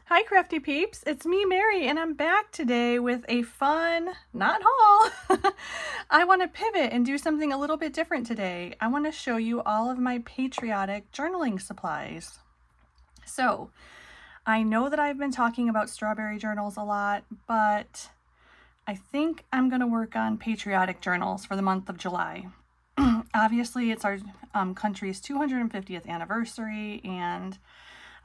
Hi crafty peeps, it's me Mary and I'm back today with a fun, not haul. I want to pivot and do something a little bit different today. I want to show you all of my patriotic journaling supplies. So, I know that I've been talking about strawberry journals a lot, but I think I'm going to work on patriotic journals for the month of July. Obviously, it's our country's 250th anniversary, and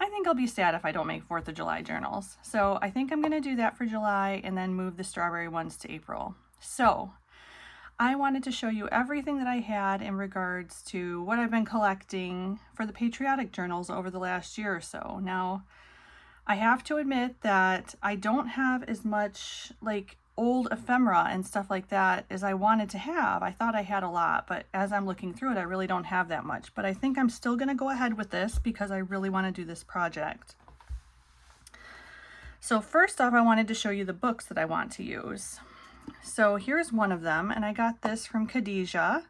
I think I'll be sad if I don't make 4th of July journals. So I think I'm going to do that for July and then move the strawberry ones to April. So I wanted to show you everything that I had in regards to what I've been collecting for the patriotic journals over the last year or so. Now, I have to admit that I don't have as much like old ephemera and stuff like that as I wanted to have. I thought I had a lot, but as I'm looking through it, I really don't have that much. But I think I'm still going to go ahead with this because I really want to do this project. So first off, I wanted to show you the books that I want to use. So here's one of them, and I got this from Khadijah,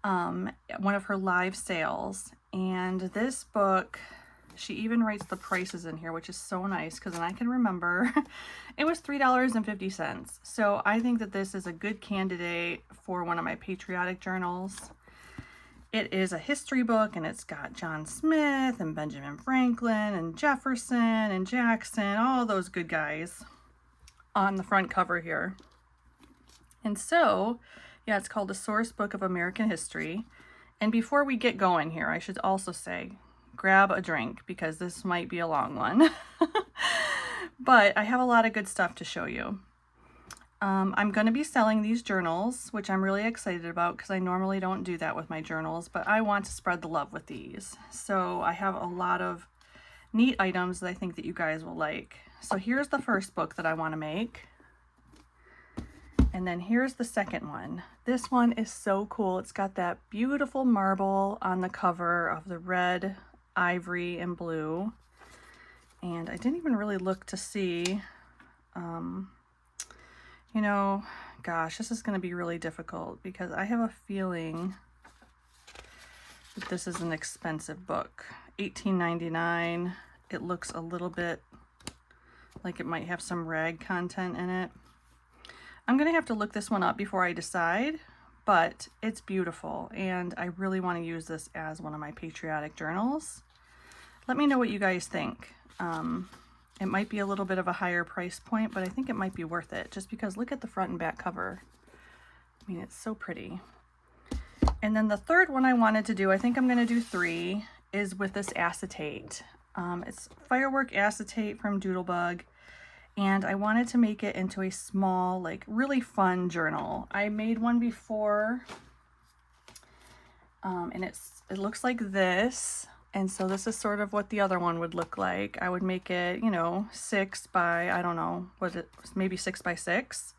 one of her live sales. And this book, she even writes the prices in here, which is so nice because then I can remember. It was $3.50. So I think that this is a good candidate for one of my patriotic journals. It is a history book and it's got John Smith and Benjamin Franklin and Jefferson and Jackson, all those good guys on the front cover here. And so, yeah, it's called A Source Book of American History. And before we get going here, I should also say, grab a drink because this might be a long one. But I have a lot of good stuff to show you. I'm going to be selling these journals, which I'm really excited about because I normally don't do that with my journals, but I want to spread the love with these. So I have a lot of neat items that I think that you guys will like. So here's the first book that I want to make. And then here's the second one. This one is so cool. It's got that beautiful marble on the cover of the red, ivory, and blue. And I didn't even really look to see, gosh, this is going to be really difficult because I have a feeling that this is an expensive book. $18.99. It looks a little bit like it might have some rag content in it. I'm going to have to look this one up before I decide, but it's beautiful and I really want to use this as one of my patriotic journals. Let me know what you guys think. It might be a little bit of a higher price point, but I think it might be worth it just because look at the front and back cover. I mean, it's so pretty. And then the third one I wanted to do, I think I'm going to do 3, is with this acetate. It's firework acetate from Doodlebug. And I wanted to make it into a small, like really fun journal. I made one before, and it looks like this. And so this is sort of what the other one would look like. I would make it, 6 by, I don't know, maybe 6 by 6.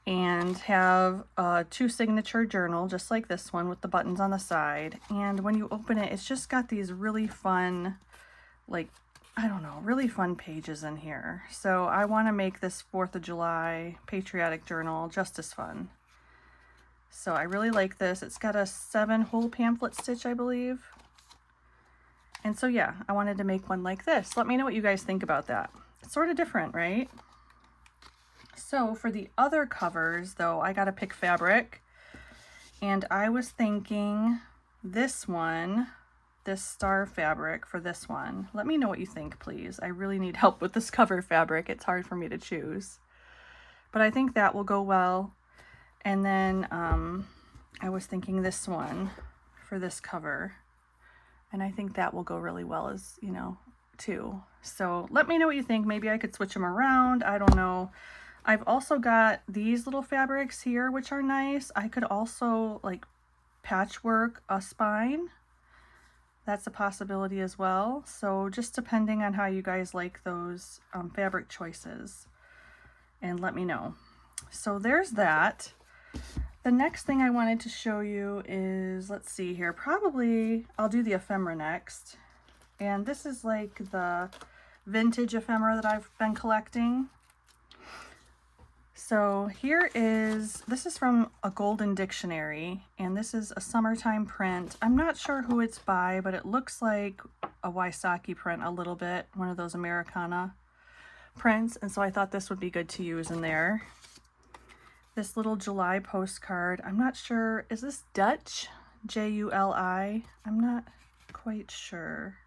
And have a 2 signature journal, just like this one with the buttons on the side. And when you open it, it's just got these really fun, really fun pages in here. So I want to make this 4th of July patriotic journal just as fun. So I really like this. It's got a 7 whole pamphlet stitch, I believe. And so yeah, I wanted to make one like this. Let me know what you guys think about that. It's sort of different, right? So for the other covers though, I got to pick fabric. And I was thinking this one, this star fabric for this one. Let me know what you think, please. I really need help with this cover fabric. It's hard for me to choose. But I think that will go well. And then I was thinking this one for this cover. And I think that will go really well as, too. So let me know what you think. Maybe I could switch them around. I don't know. I've also got these little fabrics here, which are nice. I could also patchwork a spine. That's a possibility as well. So just depending on how you guys like those fabric choices, and let me know. So there's that. The next thing I wanted to show you is, let's see here, probably I'll do the ephemera next. And this is like the vintage ephemera that I've been collecting. So here is, this is from a Golden Dictionary, and this is a summertime print. I'm not sure who it's by, but it looks like a Wysocki print a little bit, one of those Americana prints, and so I thought this would be good to use in there. This little July postcard, I'm not sure, is this Dutch? Juli? I'm not quite sure.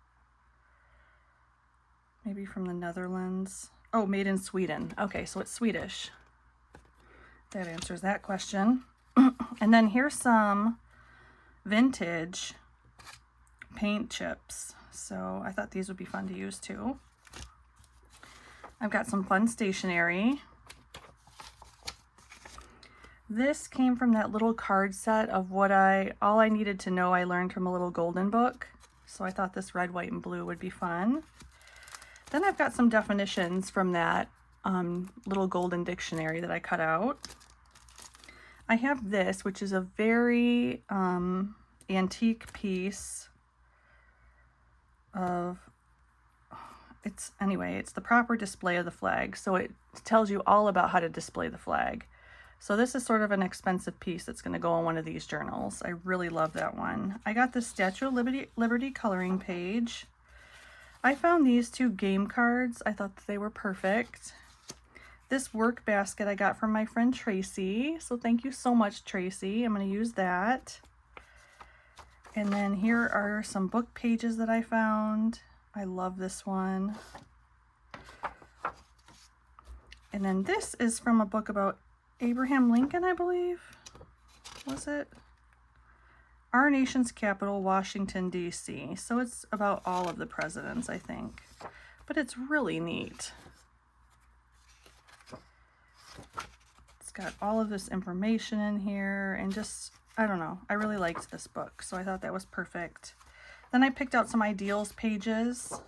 Maybe from the Netherlands. Oh, made in Sweden. Okay, so it's Swedish. That answers that question. And then here's some vintage paint chips. So I thought these would be fun to use too. I've got some fun stationery. This came from that little card set of what all I needed to know I learned from a little golden book. So I thought this red, white, and blue would be fun. Then I've got some definitions from that little golden dictionary that I cut out. I have this, which is a very antique piece of, it's the proper display of the flag. So it tells you all about how to display the flag. So this is sort of an expensive piece that's going to go on one of these journals. I really love that one. I got the Statue of Liberty coloring page. I found these two game cards. I thought that they were perfect. This work basket I got from my friend Tracy. So thank you so much, Tracy. I'm going to use that. And then here are some book pages that I found. I love this one. And then this is from a book about Abraham Lincoln, I believe. Was it? Our Nation's Capital, Washington, D.C. So it's about all of the presidents, I think. But it's really neat. It's got all of this information in here and just, I don't know, I really liked this book. So I thought that was perfect. Then I picked out some ideals pages.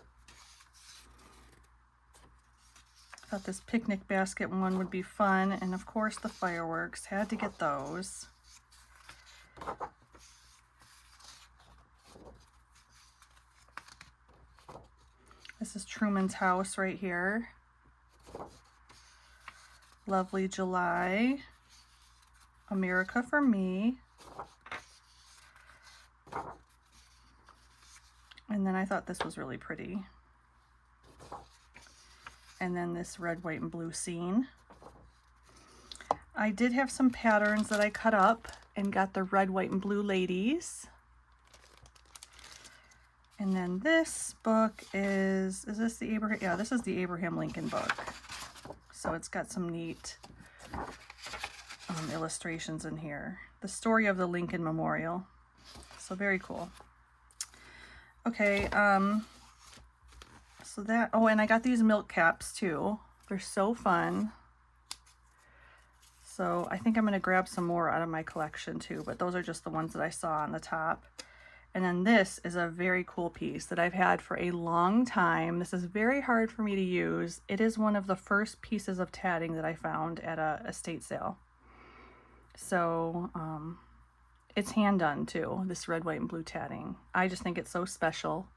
Thought this picnic basket one would be fun, and of course the fireworks, had to get those. This is Truman's house right here. Lovely July. America for me. And then I thought this was really pretty. And then this red, white, and blue scene. I did have some patterns that I cut up and got the red, white, and blue ladies. And then this book is this the Abraham? Yeah, this is the Abraham Lincoln book. So it's got some neat illustrations in here. The story of the Lincoln Memorial. So very cool. Okay, so that, oh, and I got these milk caps too. They're so fun. So I think I'm going to grab some more out of my collection too, but those are just the ones that I saw on the top. And then this is a very cool piece that I've had for a long time. This is very hard for me to use. It is one of the first pieces of tatting that I found at a estate sale. So it's hand done too, this red, white, and blue tatting. I just think it's so special.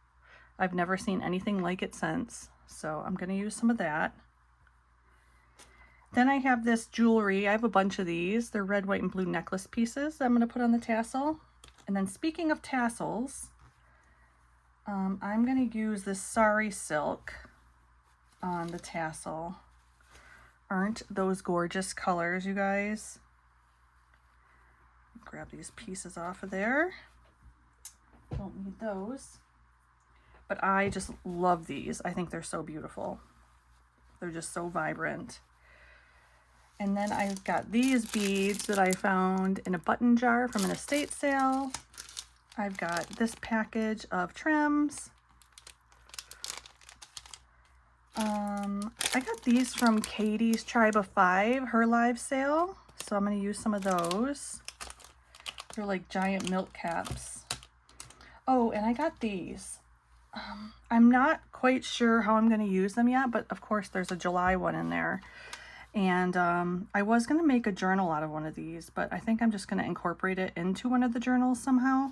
I've never seen anything like it since, so I'm going to use some of that. Then I have this jewelry. I have a bunch of these. They're red, white, and blue necklace pieces that I'm going to put on the tassel. And then speaking of tassels, I'm going to use this sari silk on the tassel. Aren't those gorgeous colors, you guys? Grab these pieces off of there. Don't need those. But I just love these. I think they're so beautiful. They're just so vibrant. And then I've got these beads that I found in a button jar from an estate sale. I've got this package of trims. I got these from Katie's Tribe of Five, her live sale. So I'm going to use some of those. They're like giant milk caps. Oh, and I got these. I'm not quite sure how I'm going to use them yet, but of course there's a July one in there. And I was going to make a journal out of one of these, but I think I'm just going to incorporate it into one of the journals somehow.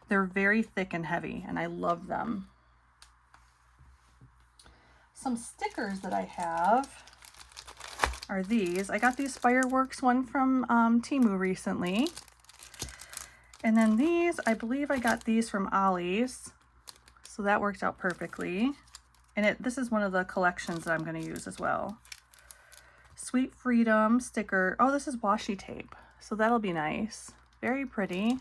They're very thick and heavy, and I love them. Some stickers that I have. are these. I got these fireworks one from Temu recently. And then these, I believe I got these from Ollie's. So that worked out perfectly. And this is one of the collections that I'm going to use as well. Sweet Freedom sticker. Oh, this is washi tape. So that'll be nice. Very pretty.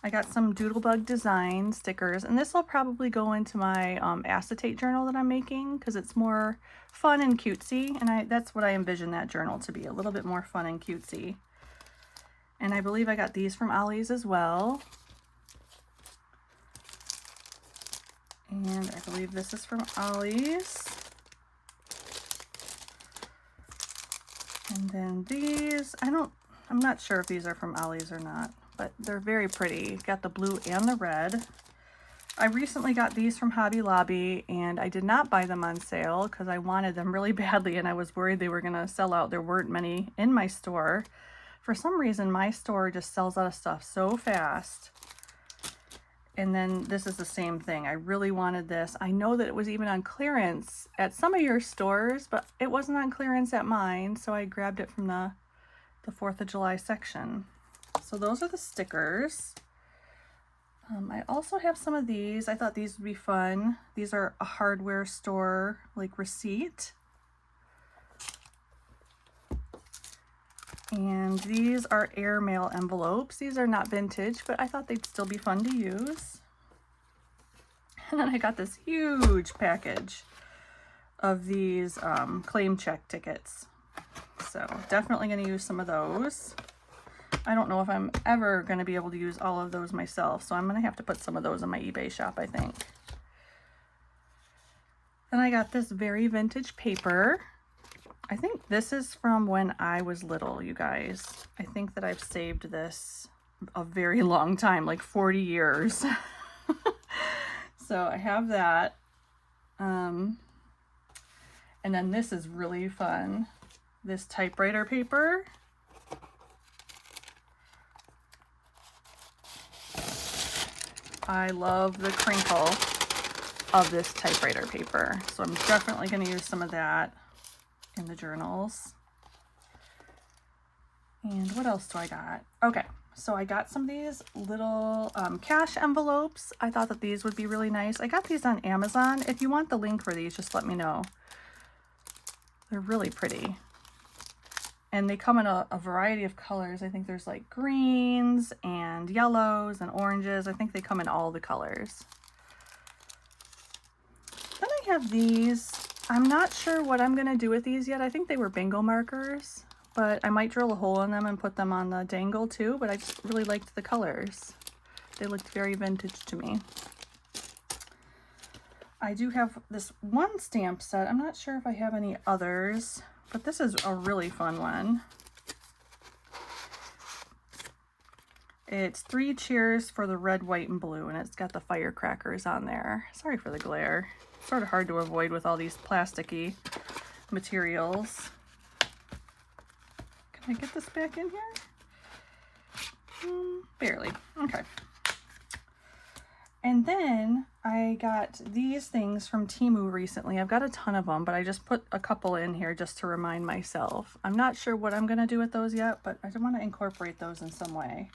I got some Doodlebug design stickers, and this will probably go into my acetate journal that I'm making because it's more fun and cutesy, and that's what I envision that journal to be, a little bit more fun and cutesy. And I believe I got these from Ollie's as well. And I believe this is from Ollie's. And then these, I'm not sure if these are from Ollie's or not, but they're very pretty. Got the blue and the red. I recently got these from Hobby Lobby, and I did not buy them on sale because I wanted them really badly and I was worried they were going to sell out. There weren't many in my store. For some reason, my store just sells out of stuff so fast. And then this is the same thing. I really wanted this. I know that it was even on clearance at some of your stores, but it wasn't on clearance at mine, so I grabbed it from the 4th of July section. So those are the stickers. I also have some of these. I thought these would be fun. These are a hardware store like receipt. And these are airmail envelopes. These are not vintage, but I thought they'd still be fun to use. And then I got this huge package of these claim check tickets. So definitely going to use some of those. I don't know if I'm ever going to be able to use all of those myself, so I'm going to have to put some of those in my eBay shop, I think. Then I got this very vintage paper. I think this is from when I was little, you guys. I think that I've saved this a very long time, like 40 years. So I have that. And then this is really fun. This typewriter paper. I love the crinkle of this typewriter paper. So I'm definitely going to use some of that in the journals. And what else do I got? Okay, so I got some of these little cash envelopes. I thought that these would be really nice. I got these on Amazon. If you want the link for these, just let me know. They're really pretty. And they come in a variety of colors. I think there's like greens and yellows and oranges. I think they come in all the colors. Then I have these. I'm not sure what I'm going to do with these yet. I think they were bingo markers, but I might drill a hole in them and put them on the dangle too, but I just really liked the colors. They looked very vintage to me. I do have this one stamp set. I'm not sure if I have any others, but this is a really fun one. It's 3 cheers for the red, white, and blue, and it's got the firecrackers on there. Sorry for the glare. It's sort of hard to avoid with all these plasticky materials. Can I get this back in here? Barely. Okay. And then I got these things from Temu recently. I've got a ton of them, but I just put a couple in here just to remind myself. I'm not sure what I'm going to do with those yet, but I want to incorporate those in some way.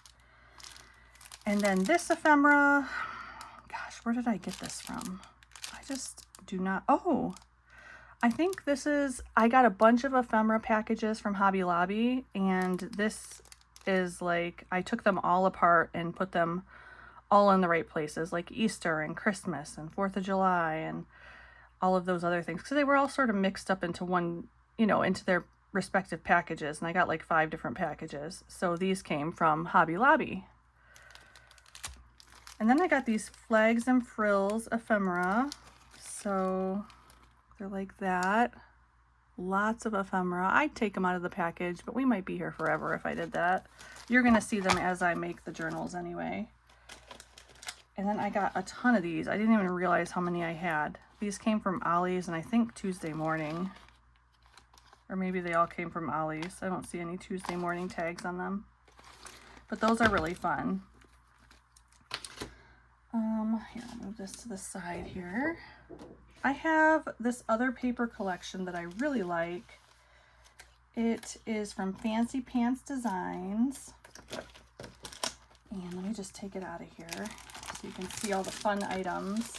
And then this ephemera, gosh, where did I get this from? I just do not, oh, I think this is, I got a bunch of ephemera packages from Hobby Lobby, and this is like, I took them all apart and put them all in the right places, like Easter and Christmas and 4th of July and all of those other things, because they were all sort of mixed up into one, you know, into their respective packages, and I got like 5 different packages. So these came from Hobby Lobby. And then I got these flags and frills ephemera. So they're like that. Lots of ephemera. I'd take them out of the package, but we might be here forever if I did that. You're going to see them as I make the journals anyway. And then I got a ton of these. I didn't even realize how many I had. These came from Ollie's, and I think Tuesday Morning. Or maybe they all came from Ollie's. I don't see any Tuesday Morning tags on them. But those are really fun. Here, I'll move this to the side here. I have this other paper collection that I really like. It is from Fancy Pants Designs. And let me just take it out of here so you can see all the fun items.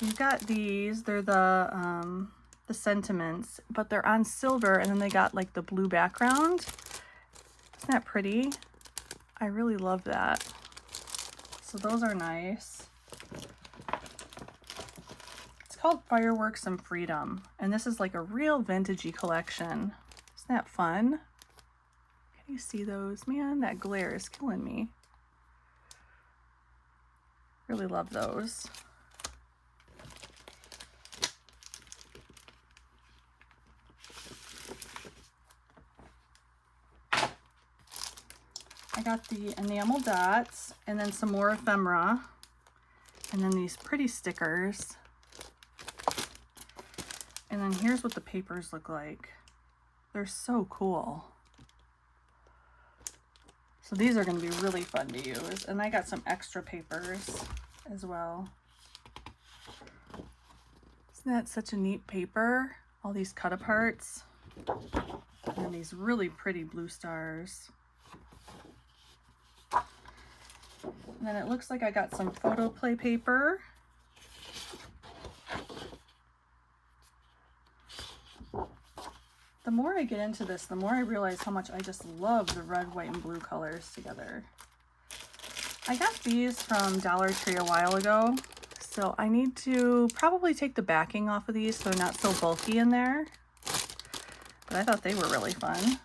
You've got these, they're the sentiments, but they're on silver, and then they got like the blue background. Isn't that pretty? I really love that. So those are nice. It's called Fireworks and Freedom, and this is like a real vintagey collection. Isn't that fun? Can you see those? Man, that glare is killing me. Really love those. I got the enamel dots and then some more ephemera and then these pretty stickers. And then here's what the papers look like. They're so cool. So these are going to be really fun to use. And I got some extra papers as well. Isn't that such a neat paper? All these cut aparts. And then these really pretty blue stars. And then it looks like I got some photo play paper. The more I get into this, the more I realize how much I just love the red, white, and blue colors together. I got these from Dollar Tree a while ago, so I need to probably take the backing off of these so they're not so bulky in there. But I thought they were really fun.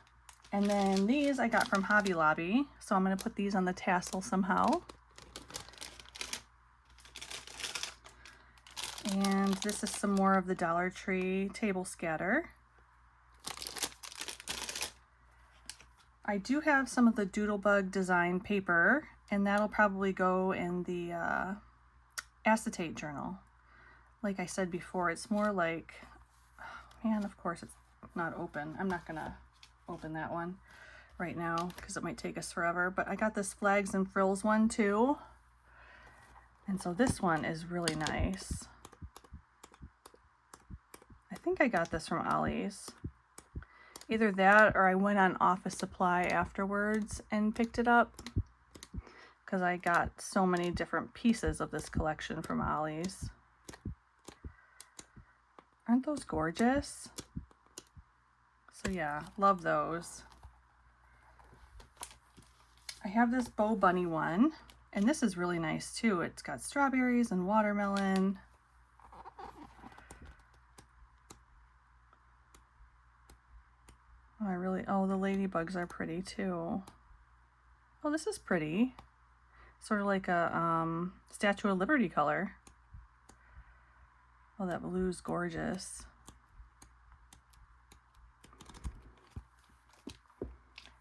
And then these I got from Hobby Lobby, so I'm going to put these on the tassel somehow. And this is some more of the Dollar Tree table scatter. I do have some of the Doodlebug design paper, and that'll probably go in the acetate journal. Like I said before, it's more like, man, of course it's not open. I'm not gonna open that one right now because it might take us forever, but I got this Flags and Frills one too. And so this one is really nice. I think I got this from Ollie's. Either that or I went on Office Supply afterwards and picked it up because I got so many different pieces of this collection from Ollie's. Aren't those gorgeous? So yeah, love those. I have this Bow Bunny one, and this is really nice too. It's got strawberries and watermelon. Oh, the ladybugs are pretty too. Oh, this is pretty. Sort of like a Statue of Liberty color. Oh, that blue's gorgeous.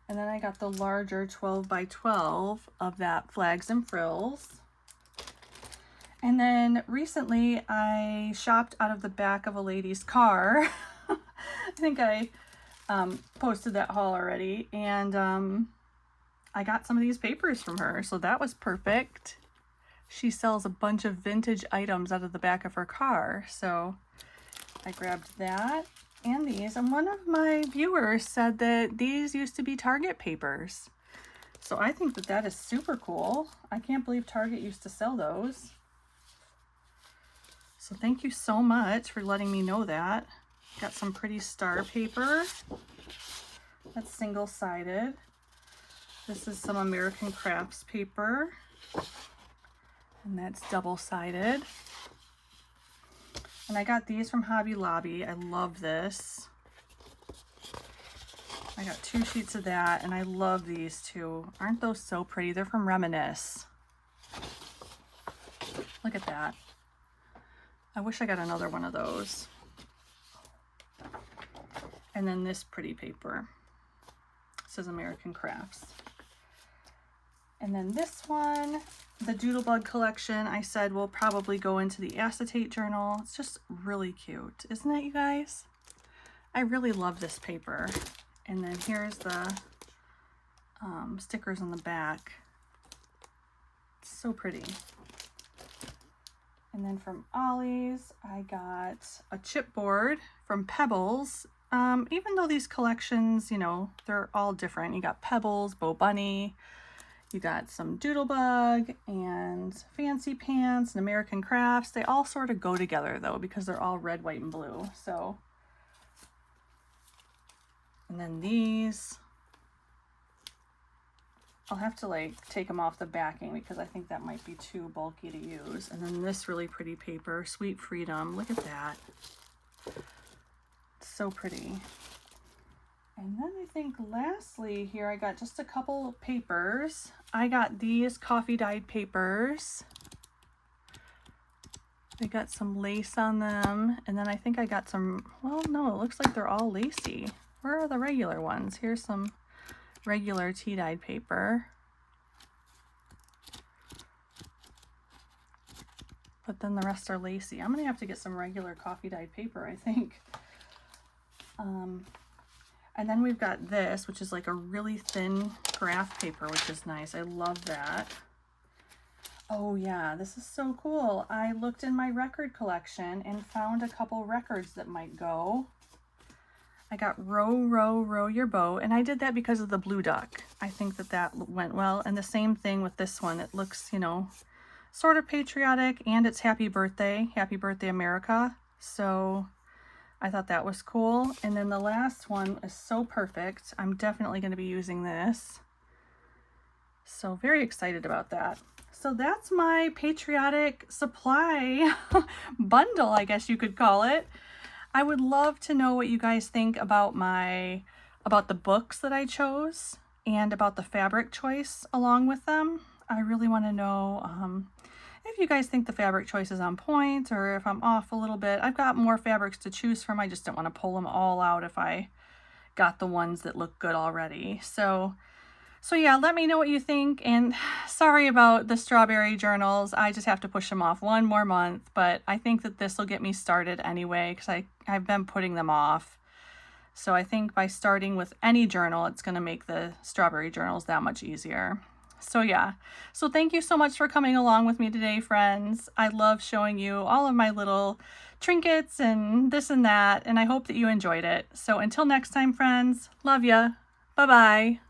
And then I got the larger 12 by 12 of that Flags and Frills. And then recently I shopped out of the back of a lady's car. I think I posted that haul already, and I got some of these papers from her, so that was perfect. She sells a bunch of vintage items out of the back of her car, so I grabbed that and these, and one of my viewers said that these used to be Target papers, so I think that that is super cool. I can't believe Target used to sell those, so thank you so much for letting me know that. Got some pretty star paper. That's single-sided. This is some American Crafts paper. And that's double-sided. And I got these from Hobby Lobby. I love this. I got 2 sheets of that, and I love these too. Aren't those so pretty? They're from Reminisce. Look at that. I wish I got another one of those. And then this pretty paper. It says American Crafts. And then this one, the Doodlebug collection, I said will probably go into the acetate journal. It's just really cute, isn't it, you guys? I really love this paper. And then here's the stickers on the back. It's so pretty. And then from Ollie's, I got a chipboard from Pebbles. even though these collections, you know, they're all different. You got Pebbles, Bo Bunny, you got some Doodlebug and Fancy Pants and American Crafts. They all sort of go together though because they're all red, white, and blue. So, and then these, I'll have to like take them off the backing because I think that might be too bulky to use. And then this really pretty paper, Sweet Freedom. Look at that. It's so pretty. And then I think lastly here I got just a couple papers. I got these coffee dyed papers. They got some lace on them. And then I think I got some, well, no, it looks like they're all lacy. Where are the regular ones? Here's some regular tea dyed paper. But then the rest are lacy. I'm gonna have to get some regular coffee dyed paper, I think. And then we've got this, which is like a really thin graph paper, which is nice. I love that. Oh yeah, this is so cool. I looked in my record collection and found a couple records that might go. I got Row, Row, Row Your Boat, and I did that because of the blue duck. I think that that went well. And the same thing with this one. It looks, you know, sort of patriotic, and it's Happy Birthday America. So I thought that was cool. And then the last one is so perfect. I'm definitely going to be using this. So very excited about that. So that's my patriotic supply bundle, I guess you could call it. I would love to know what you guys think about the books that I chose and about the fabric choice along with them. I really want to know if you guys think the fabric choice is on point or if I'm off a little bit. I've got more fabrics to choose from. I just don't want to pull them all out if I got the ones that look good already. So yeah, let me know what you think. And sorry about the strawberry journals. I just have to push them off one more month, but I think that this will get me started anyway because I've been putting them off. So I think by starting with any journal, it's going to make the strawberry journals that much easier. So yeah, so thank you so much for coming along with me today, friends. I love showing you all of my little trinkets and this and that, and I hope that you enjoyed it. So until next time, friends, love ya. Bye-bye.